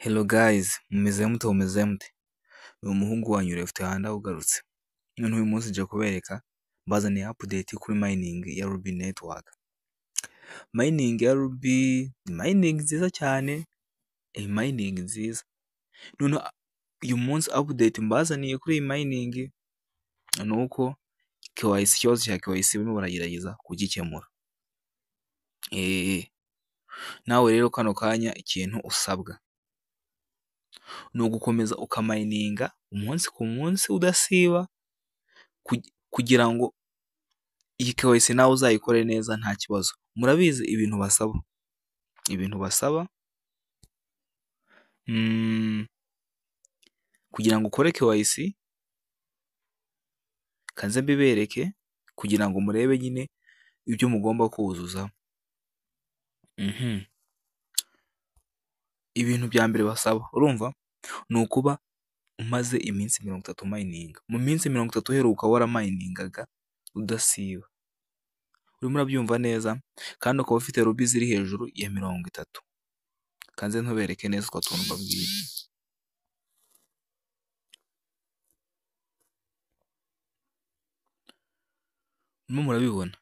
Hello guys, mumeze mute? Ni umuhungu wanyu Left Hand ugarutse. None uyu munsi nje kubereka mbazaniye update kuri mining ya Ruby Network. Mining ya Ruby ni mining nziza cyane, mining nziza. None uyu munsi update mbazaniye kuri iyi mining nuko KYC ikibazo cya KYC barimo baragerageza kugikemura. Nawe rero kano kanya ikintu usabwa ni ugukomeza ukamayininga umunsi ku munsi udasiba kugira ngo iyi KYC nawe uzayikore neza nta kibazo. Murabizi ibintu basaba kugira ngo ukore KYC, kanze mbibereke kugira ngo murebe nyine ibyo mugomba kuzuza. Ibintu bya mbere basaba urumva ni ukuba umaze iminsi 30 mayininga. Mu minsi 30 uheruka waramayiningaga udasiba, urimo urabyumva neza, kandi ukaba ufite ruby ziri hejuru ya 30. Kanze ntubereke neza utwo tuntu mbabwiye. Murimo murabibona,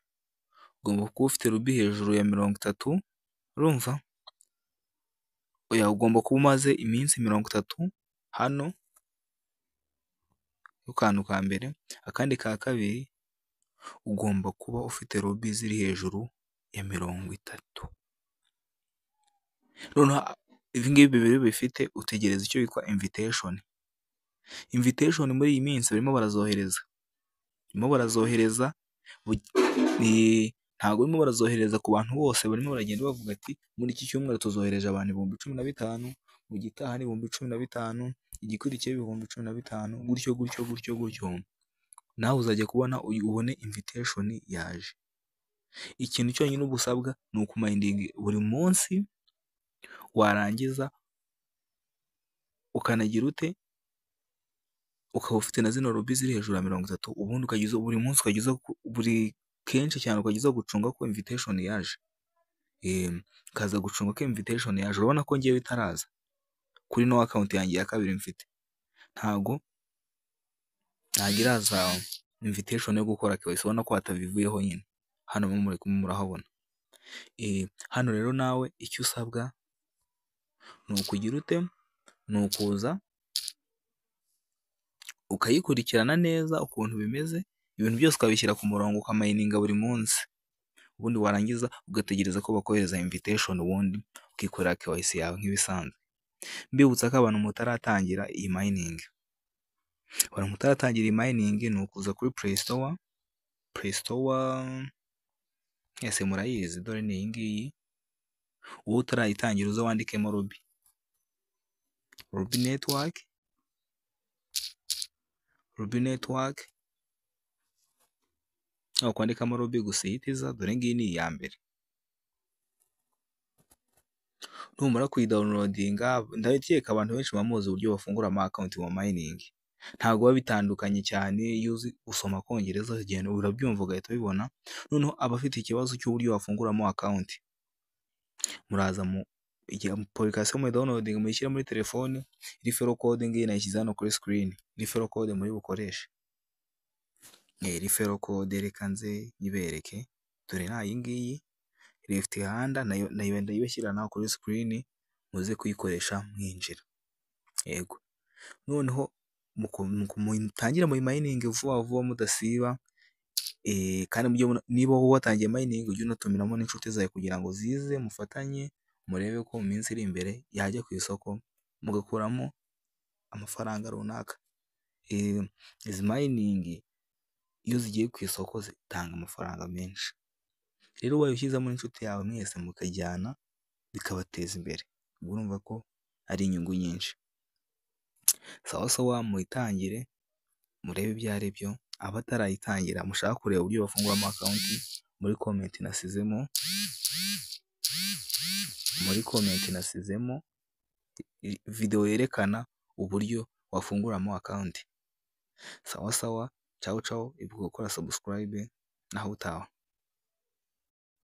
ugomba kuba ufite ruby hejuru ya 30, urumva? Oya, ugomba kuba umaze iminsi 30 hano, kantu ka mbere. Akandi ka kabiri, ugomba kuba ufite ruby ziri hejuru ya 30. Noneho ibi ngibi bibiri bifite, utegereza icyo yitwa invitation. Invitation muri iyi minsi barimo barazohereza, ntabwo barimo barazohereza ku bantu bose. Barimo baragenda bavuga ati muri iki cyumweru tuzohereje abantu 15,000, mu gitaha ni 15,000, igikurikiye 15,000, gutyo. Nawe uzajya kubona ubone invitation yaje. Ikintu cyonyine ubusabwa ni ukumayindinga buri munsi, warangiza ukanagira ute, ukaba ufite na zino ruby ziri hejuru ya 30, ubundi ukagiza buri munsi, ukagiza buri kenshi cyane, ukagiza gucunga ko invitation yaje. Ukaza gucunga ko invitation yaje. Urabona ko ngiye bitaraza kuri no account yanjye ya kabiri mfite, ntago iraza invitation yo gukora KYC. Ubona ko hatabivuyeho nyine. Hano murahabona. Hano rero nawe icyo usabwa ni ukugira ute, ni ukuza ukayikurikirana neza ukuntu bimeze, ibintu byose ukabishyira ku murongo, ukamayininga buri munsi, ubundi warangiza ugategereza ko bakohereza invitation, ubundi ukikorera KYC yawe nk'ibisanzwe. Mbibutsa ko abantu mutaratangira iyi mining, ni ukuza kuri Play Store, ese murayizi, dore ni iyi ngiyi. Wowe utarayitangira uza wandikemo Ruby Network, aho kwandikamo Ruby gusa ihitiza. Dore ngiyi ni iya mbere. Numara kuyidownloadinga, ndabikeka abantu benshi bamuzi uburyo bafungura ama account mu mining. Ntabwo biba bitandukanye cyane. Iyo uzi usoma Kongereza ugenda urabyumva ugahita ubibona. Noneho abafite ikibazo cy'uburyo wafunguramo account, muraza mu application mu downloading, muyishyira muri telefone. Referral code ngiyi nayishyize hano kuri screen. Referral code muri bukoreshe, referral code reka nze nyibereke. Dore na iyi ngiyi Left Hand, nayo ndayibashyira naho kuri screen, muze kuyikoresha mwinjira. Yego, noneho mutangira muri mining vuba mudasiba. Kandi niba watangiye mining, ujye unatumiramo n'inshuti zawe kugira ngo zize mufatanye, murebe ko mu minsi iri imbere yajya ku isoko mugakuramo amafaranga runaka. Izi mining iyo zigiye ku isoko zitanga amafaranga menshi. Rero ubaye ushyizemo inshuti yawe, mwese mukajyana, bikabateza imbere. Urumva ko ari inyungu nyinshi. Sawa muyitangire, murebe ibyo ari byo. Abatarayitangira mushaka kureba uburyo bafunguramo account, muri comment nasizemo video yerekana uburyo wafunguramo account. Sawa, ciao, ibuka gukora subscribe, naho utaha.